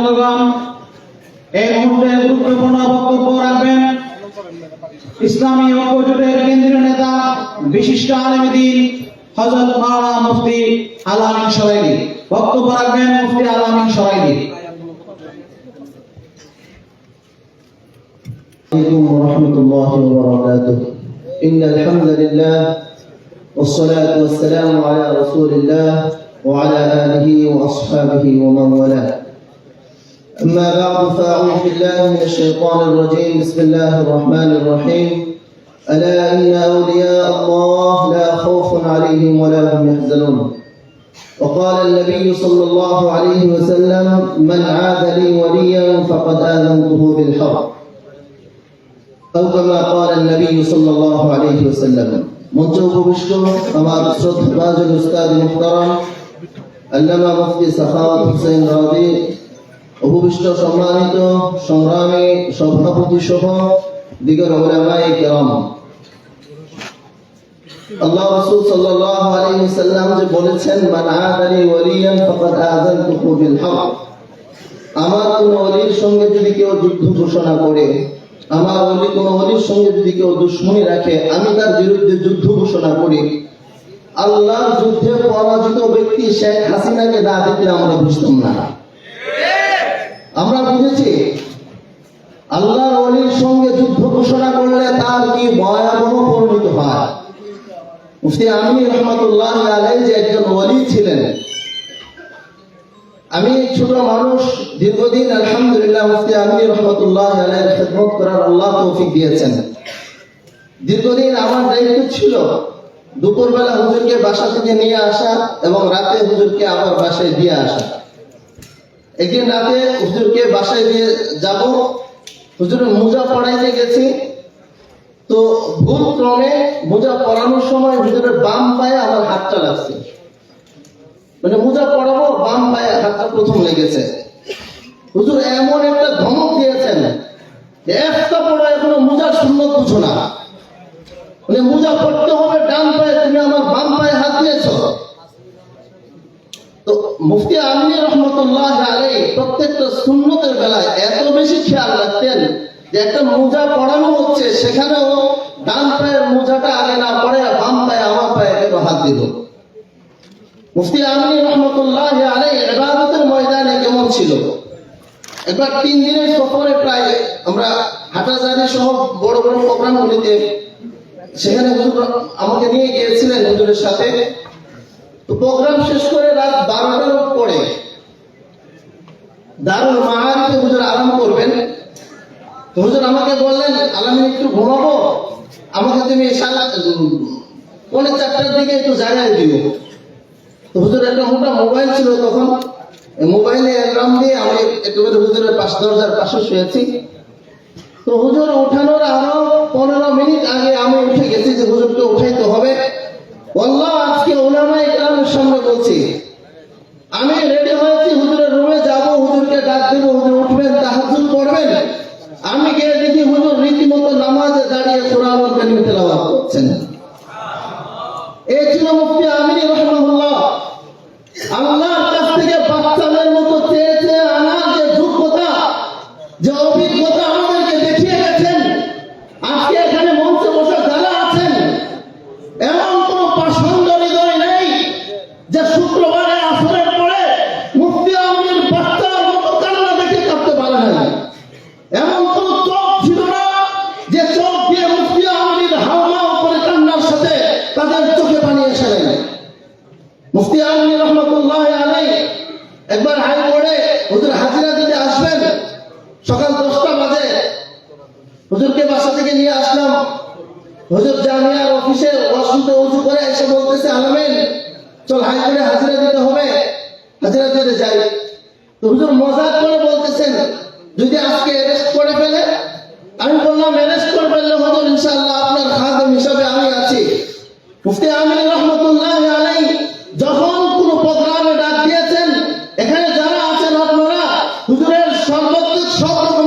বন্ধুগণ, এই মুহূর্তে গুরুত্বপূর্ণ বক্তব্য রাখবেন ইসলামী ঐক্য জোটের কেন্দ্রীয় নেতা বিশিষ্ট আলেম দ্বীন হযরত মাওলানা মুফতি আল আমিন সরাইলি। বক্তব্য রাখবেন মুফতি আল আমিন সরাইলি। عليكم ورحمة الله وبركاته. إن الحمد لله والصلاة والسلام على رسول الله وعلى آله وأصحابه ومن والاه. أما بعد فأعوذ بالله من الشيطان الرجيم. بسم الله الرحمن الرحيم. ألا إن أولياء الله لا خوف عليهم ولا هم يحزنون. وقال النبي صلى الله عليه وسلم: من عاد لي وليا فقد آذنته بالحرب. أو كما قال النبي صلى الله عليه وسلم. মঞ্চ উপবিষ্ট আমার শ্রদ্ধাভাজন উস্তাদ মুহতারাম আল্লামা মুফতি সাখাওয়াত হোসেন রাজি, উপবিষ্ট সম্মানিত সংগ্রামী সভাপতি সহ দিগর উলামায়ে কেরাম, আল্লাহ রাসূল সাল্লাল্লাহু আলাইহি ওয়াসাল্লাম যে বলেছেন, মান আদালি ওয়ালিয়ান ফাকাদ আযানতুহু বিল হক। আমার কোন ওলির সঙ্গে যদি কেউ যুদ্ধ ঘোষণা করে, আমার কোন ওলির সঙ্গে যদি কেউ দুশমনি রাখে, আমি তার বিরুদ্ধে যুদ্ধ ঘোষণা করি। আল্লাহর যুদ্ধে পরাজিত ব্যক্তি শেখ হাসিনাকে না দিতে আমরা বুঝতাম না। আমরা বুঝেছি আল্লাহর ওলির সঙ্গে যুদ্ধ ঘোষণা করলে তার কি ভয়াবহ পরিণত হয়। মুফতি আমিন রহমাতুল্লাহ আলাইহি যে একজন ওলি ছিলেন। আমি ছোট মানুষ, দীর্ঘদিন আলহামদুলিল্লাহ মুফতি আমিন রহমাতুল্লাহ আলাইহির খিদমত করার আল্লাহ তৌফিক দিয়েছেন। দীর্ঘদিন আমার দায়িত্ব ছিল দুপুরবেলা হুজুরকে বাসা থেকে নিয়ে আসা এবং রাতে হুজুরকে আবার বাসায় দিয়ে আসা। একদিন রাতে হুজুরকে বাসায় দিয়ে যাব, হুজুরের মোজা পড়াইতে গেছি, তো ভুল ক্রমে মোজা পরানোর সময় হুজুরের বাম পায়ে আমার হাতটা লাগছে। মানে মোজা পরাবো, বাম পায়ে হাতটা প্রথম লেগেছে। হুজুর এমন একটা ধমক দিয়েছেন যে একটা পড়া এখনো মোজা সুন্নত বুঝো না, মানে মোজা পড়তে হবে ডান পায়ে, তুমি আমার বাম পায়ে হাত দিয়েছ। তো মুফতি আমিন রহমাতুল্লাহ আলাইহি প্রত্যেকটা সুন্নতের বেলায় এত বেশি খেয়াল রাখতেন যে একটা মোজা পড়ানো হচ্ছে, সেখানেও ডান পায়ের মোজাটা আগে না পড়ে বাম পায়ে আমার পায়ে একটু হাত দিল। মুফতি আমিন রহমাতুল্লাহ আলাইহি ইবাদতের ময়দানে কেমন ছিল। একবার 3 দিনের সফরে প্রায় আমরা হাটাজারি সহ বড় বড় প্রোগ্রামগুলিতে, সেখানে হুজুর আমাকে নিয়ে গিয়েছিলেন হুজুরের সাথে। তো প্রোগ্রাম শেষ করে রাত 12টার পরে দারুল মাআরিফে হুজুর আরাম করবেন। তো হুজুর আমাকে বললেন, আলামিন একটু ঘুমাবো, আমাকে তুমি 3:45 দিকে একটু জায়গায় দিও। তো হুজুর একটা মোটা মোবাইল ছিল তখন, মোবাইলে অ্যালার্ম দিয়ে আমি একেবারে হুজুরের পাশ দরজার পাশে শুয়েছি। তো হুজুর উঠানোর আরো 15 মিনিট আগে আমি উঠে গেছি যে হুজুরকে উঠাইতে হবে। আল্লাহ, আজকে উলামায়ে কেরামের সামনে বলছি, আমি রেডি হয়েছি, হুজুরের রুমে যাব, হুজুরকে ডাক দেব, হুজুর উঠবেন, তাহাজ্জুদ পড়বেন। আমি গিয়ে দেখি হুজুর রীতিমতো নামাজে দাঁড়িয়ে কোরআনুল কারীম তেলাওয়াত করছেন। এই ছিল মুফতি আমিন রাহিমাহুল্লাহ। আল্লাহর কাছ থেকে বাচ্চাদের মতো চেয়ে চেয়ে আনার যে যোগ্যতা, যে অভিজ্ঞতা আমাদেরকে দেখিয়ে গেছেন। আজকে এখানে মঞ্চে বসে যারা আছেন, এমন কোন পাষণ্ড হৃদয় নেই যে শুক্রবারে আসরের পরে মুফতি আমিনের বাচ্চার মতো কান্না দেখে কাঁদতে পারে নাই। এমন কোন চোখ ছিল না যে চোখ দিয়ে মুফতি আমিনের হাওমাও করে কান্নার সাথে তাদের চোখে পানি এসে নাই। মুফতি আমিন রহমাতুল্লাহ আলাইহি একবার হাইকোর্টে হুজুর হাজিরা দিতে আসবেন, সকাল 10টা বাজে। হুজুরকে বাসা থেকে নিয়ে আসলাম। হুজুর জামিয়ার অফিসে ওয়াশরুমে ওযু করে এসে বলতেছে, আলামিন চল হাইকোর্টে হাজিরা দিতে হবে, হাজিরা দিতে যাই। তো হুজুর মজাক করে বলতেছেন, যদি আজকে অ্যারেস্ট করে ফেলে? আমি বললাম, অ্যারেস্ট করে ফেললে হুজুর ইনশাআল্লাহ আপনার খাদেম হিসাবে আমি আছি। মুফতি আমিন রহমাতুল্লাহ আলাইহি যখন কোন প্রোগ্রামে ডাক দিয়েছেন, এখানে যারা আছেন আপনারা হুজুরের সর্বোচ্চ সব রকম